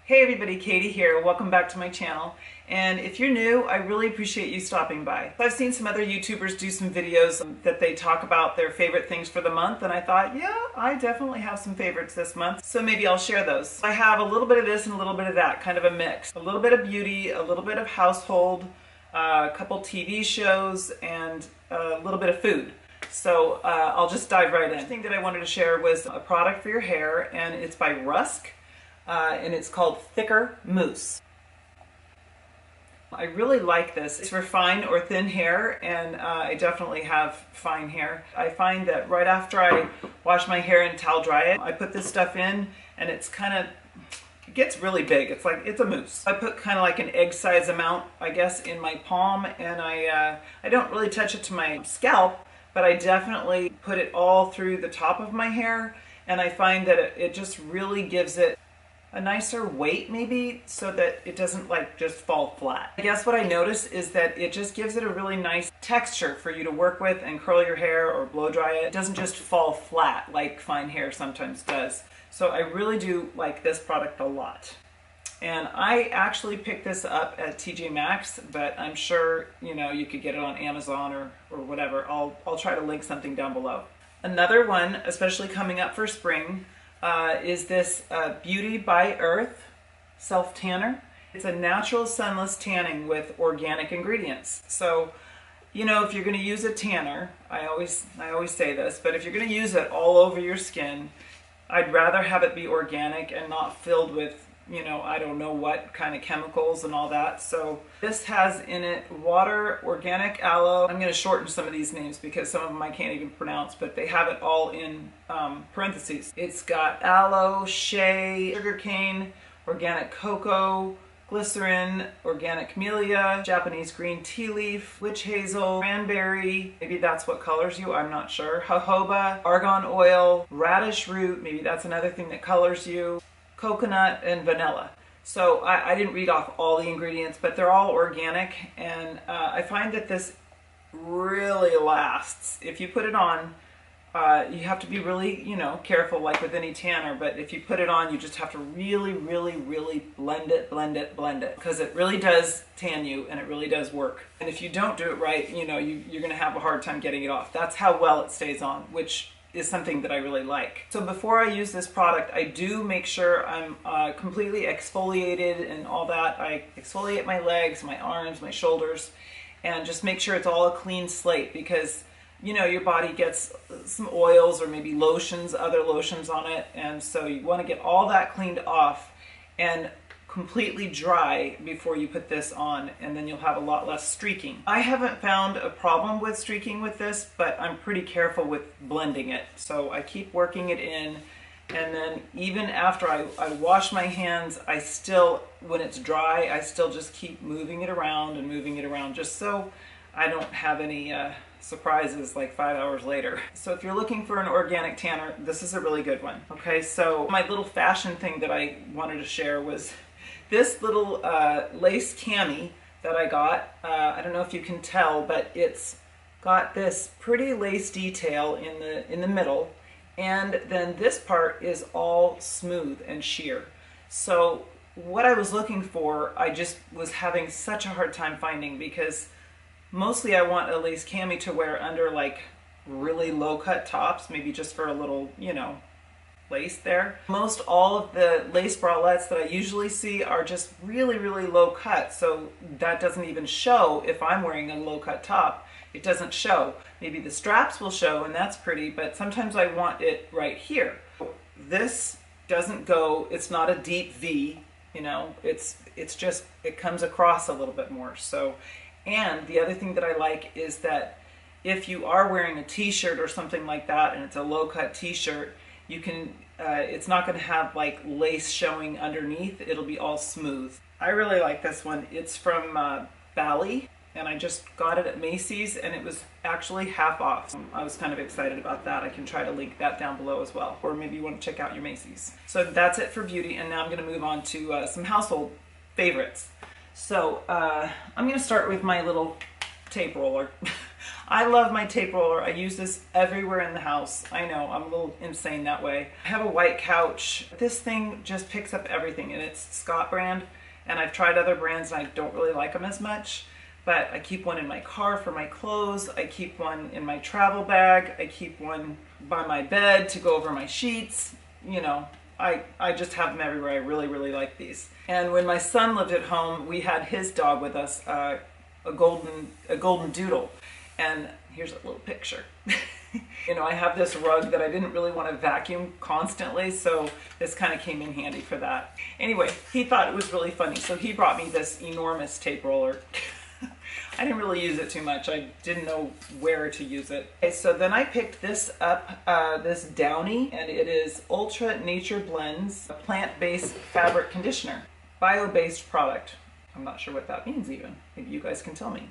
Hey everybody, Katie here. Welcome back to my channel. And if you're new, I really appreciate you stopping by. I've seen some other YouTubers do some videos that they talk about their favorite things for the month, and I thought, yeah, I definitely have some favorites this month, so maybe I'll share those. I have a little bit of this and a little bit of that, kind of a mix. A little bit of beauty, a little bit of household, a couple TV shows, and a little bit of food. So I'll just dive right in. The thing that I wanted to share was a product for your hair, and it's by Rusk. And it's called Thicker Mousse. I really like this. It's for fine or thin hair, and I definitely have fine hair. I find that right after I wash my hair and towel dry it, I put this stuff in, and it's kind of, it gets really big. It's like, it's a mousse. I put kind of like an egg size amount, I guess, in my palm, and I don't really touch it to my scalp, but I definitely put it all through the top of my hair, and I find that it just really gives it a nicer weight, maybe, so that it doesn't like just fall flat. I guess what I notice is that it just gives it a really nice texture for you to work with and curl your hair or blow dry it. It doesn't just fall flat like fine hair sometimes does. So I really do like this product a lot. And I actually picked this up at TJ Maxx, but I'm sure, you know, you could get it on Amazon or whatever. I'll try to link something down below. Another one, especially coming up for spring, is this Beauty by Earth Self Tanner. It's a natural sunless tanning with organic ingredients. So, you know, if you're going to use a tanner, I always say this, but if you're going to use it all over your skin, I'd rather have it be organic and not filled with, you know, I don't know what kind of chemicals and all that. So this has in it water, organic aloe. I'm going to shorten some of these names because some of them I can't even pronounce, but they have it all in parentheses. It's got aloe, shea, sugarcane, organic cocoa, glycerin, organic camellia, Japanese green tea leaf, witch hazel, cranberry, maybe that's what colors you, I'm not sure, jojoba, argan oil, radish root, maybe that's another thing that colors you, coconut, and vanilla. So I didn't read off all the ingredients, but they're all organic, and I find that this really lasts. If you put it on, you have to be really, you know, careful like with any tanner, but if you put it on, you just have to really, really, really blend it, because it really does tan you, and it really does work. And if you don't do it right, you know, you're going to have a hard time getting it off. That's how well it stays on, which is something that I really like. So before I use this product, I do make sure I'm completely exfoliated and all that. I exfoliate my legs, my arms, my shoulders, and just make sure it's all a clean slate, because you know your body gets some oils or maybe lotions, other lotions on it, and so you want to get all that cleaned off and completely dry before you put this on, and then you'll have a lot less streaking. I haven't found a problem with streaking with this, but I'm pretty careful with blending it. So I keep working it in, and then even after I wash my hands, I still, when it's dry, I still just keep moving it around and moving it around, just so I don't have any surprises like 5 hours later. So if you're looking for an organic tanner, this is a really good one. Okay, so my little fashion thing that I wanted to share was this little lace cami that I got. I don't know if you can tell, but it's got this pretty lace detail in the middle, and then this part is all smooth and sheer. So what I was looking for, I just was having such a hard time finding, because mostly I want a lace cami to wear under like really low cut tops, maybe just for a little, you know, lace there. Most all of the lace bralettes that I usually see are just really, really low cut, so that doesn't even show if I'm wearing a low cut top. It doesn't show. Maybe the straps will show, and that's pretty, but sometimes I want it right here. This doesn't go, it's not a deep V, you know, it's just, it comes across a little bit more. So, and the other thing that I like is that if you are wearing a t-shirt or something like that, and it's a low cut t-shirt, you can, it's not going to have like lace showing underneath. It'll be all smooth. I really like this one. It's from Bali, and I just got it at Macy's, and it was actually half off. I was kind of excited about that. I can try to link that down below as well, or maybe you want to check out your Macy's. So that's it for beauty, and now I'm going to move on to some household favorites. So I'm going to start with my little tape roller. I love my tape roller. I use this everywhere in the house. I know, I'm a little insane that way. I have a white couch. This thing just picks up everything, and it's Scott brand, and I've tried other brands and I don't really like them as much, but I keep one in my car for my clothes. I keep one in my travel bag. I keep one by my bed to go over my sheets. You know, I just have them everywhere. I really, really like these. And when my son lived at home, we had his dog with us, a golden doodle. And here's a little picture. You know, I have this rug that I didn't really want to vacuum constantly, so this kind of came in handy for that. Anyway, he thought it was really funny, so he brought me this enormous tape roller. I didn't really use it too much. I didn't know where to use it. Okay, so then I picked this up, this Downy, and it is Ultra Nature Blends plant-based fabric conditioner, bio-based product. I'm not sure what that means even. Maybe you guys can tell me.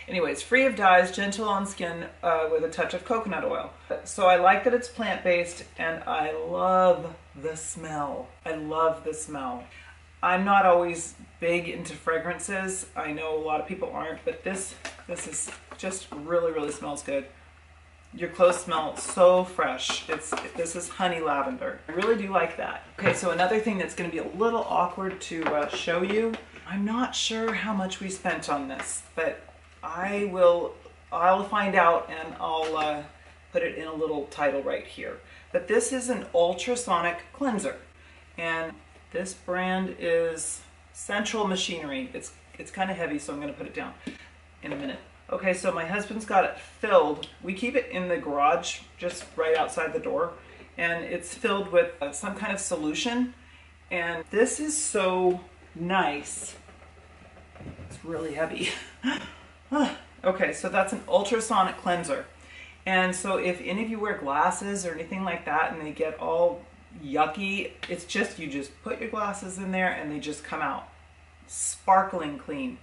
Anyway, it's free of dyes, gentle on skin with a touch of coconut oil. So I like that it's plant-based, and I love the smell. I love the smell. I'm not always big into fragrances. I know a lot of people aren't, but this is just really, really smells good. Your clothes smell so fresh. This is honey lavender. I really do like that. Okay, so another thing that's going to be a little awkward to show you. I'm not sure how much we spent on this, but I'll find out, and I'll put it in a little title right here. But this is an ultrasonic cleanser, and this brand is Central Machinery. It's kind of heavy, so I'm going to put it down in a minute. Okay, so my husband's got it filled. We keep it in the garage, just right outside the door, and it's filled with some kind of solution. And this is so nice. It's really heavy. Okay, so that's an ultrasonic cleanser. And so if any of you wear glasses or anything like that and they get all yucky, it's just, you just put your glasses in there and they just come out sparkling clean.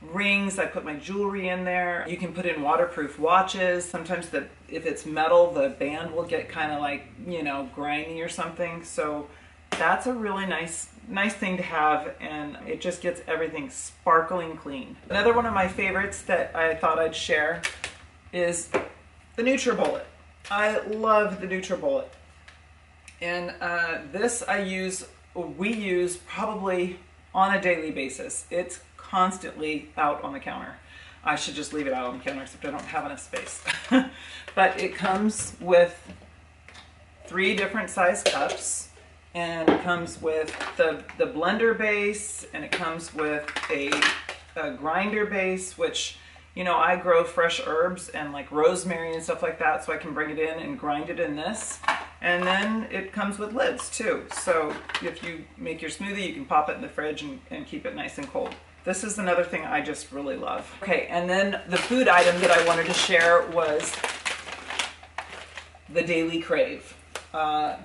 Rings, I put my jewelry in there. You can put in waterproof watches. Sometimes if it's metal, the band will get kind of like, you know, grimy or something. So that's a really nice thing to have, and it just gets everything sparkling clean. Another one of my favorites that I thought I'd share is the NutriBullet. I love the NutriBullet. And this we use probably on a daily basis. It's constantly out on the counter. I should just leave it out on the counter, except I don't have enough space. But it comes with 3 different size cups, and it comes with the blender base, and it comes with a grinder base, which, you know, I grow fresh herbs and like rosemary and stuff like that, so I can bring it in and grind it in this. And then it comes with lids too. So if you make your smoothie, you can pop it in the fridge and keep it nice and cold. This is another thing I just really love. Okay, and then the food item that I wanted to share was the Daily Crave.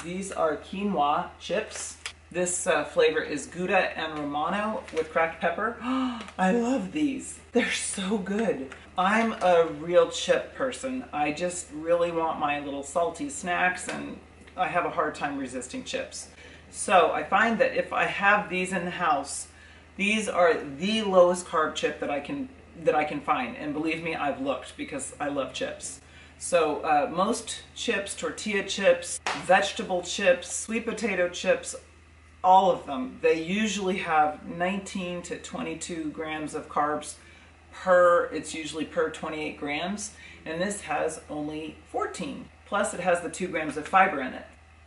These are Quinoa Chips. This flavor is Gouda and Romano with cracked pepper. I love these. They're so good. I'm a real chip person. I just really want my little salty snacks, and I have a hard time resisting chips. So I find that if I have these in the house, these are the lowest carb chip that I can find. And believe me, I've looked because I love chips. So most chips, tortilla chips, vegetable chips, sweet potato chips, all of them, they usually have 19 to 22 grams of carbs it's usually per 28 grams, and this has only 14. Plus it has the 2 grams of fiber in it.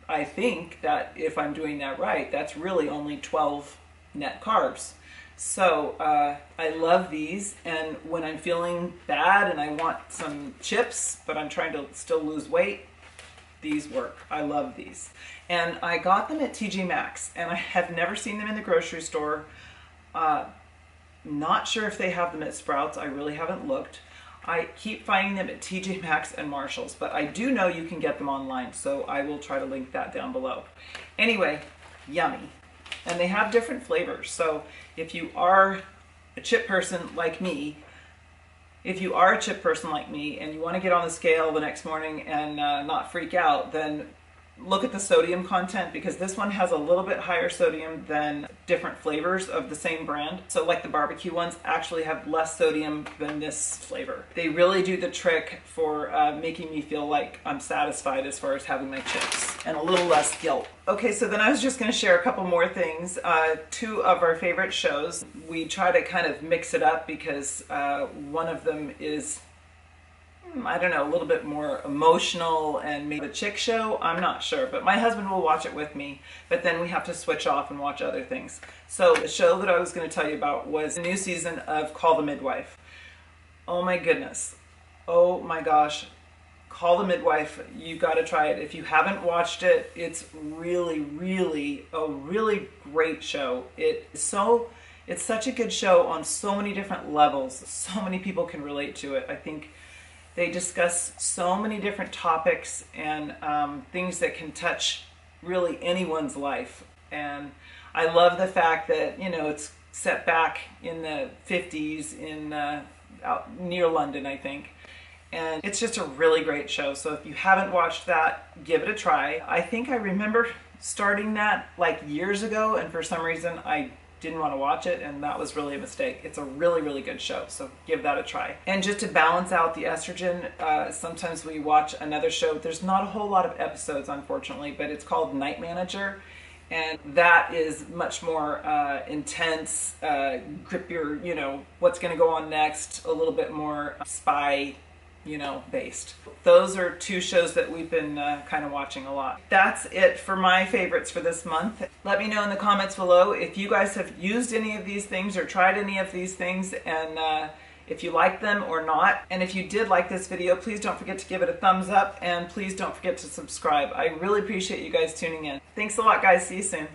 I think that if I'm doing that right, that's really only 12 net carbs. So I love these, and when I'm feeling bad and I want some chips, but I'm trying to still lose weight, these work. I love these. And I got them at TJ Maxx, and I have never seen them in the grocery store. Not sure if they have them at Sprouts. I really haven't looked. I keep finding them at TJ Maxx and Marshall's, but I do know you can get them online, so I will try to link that down below. Anyway, yummy. And they have different flavors, so if you are a chip person like me, and you want to get on the scale the next morning and not freak out, then look at the sodium content, because this one has a little bit higher sodium than different flavors of the same brand. So like the barbecue ones actually have less sodium than this flavor. They really do the trick for making me feel like I'm satisfied as far as having my chips, and a little less guilt. Okay, so then I was just going to share a couple more things. Two of our favorite shows. We try to kind of mix it up because one of them is, I don't know, a little bit more emotional and maybe a chick show. I'm not sure, but my husband will watch it with me, but then we have to switch off and watch other things. So the show that I was going to tell you about was a new season of Call the Midwife. Oh my goodness. Oh my gosh. Call the Midwife. You got to try it. If you haven't watched it, it's really, really a really great show. It's such a good show on so many different levels. So many people can relate to it. I think they discuss so many different topics and things that can touch really anyone's life. And I love the fact that, you know, it's set back in the 50s in out near London, I think. And it's just a really great show. So if you haven't watched that, give it a try. I think I remember starting that like years ago, and for some reason I didn't want to watch it, and that was really a mistake. It's a really, really good show, so give that a try. And just to balance out the estrogen, sometimes we watch another show. There's not a whole lot of episodes, unfortunately, but it's called Night Manager, and that is much more intense, grip your, you know, what's going to go on next, a little bit more spy, you know, based. Those are two shows that we've been kind of watching a lot. That's it for my favorites for this month. Let me know in the comments below if you guys have used any of these things or tried any of these things, and if you like them or not. And if you did like this video, please don't forget to give it a thumbs up, and please don't forget to subscribe. I really appreciate you guys tuning in. Thanks a lot, guys. See you soon.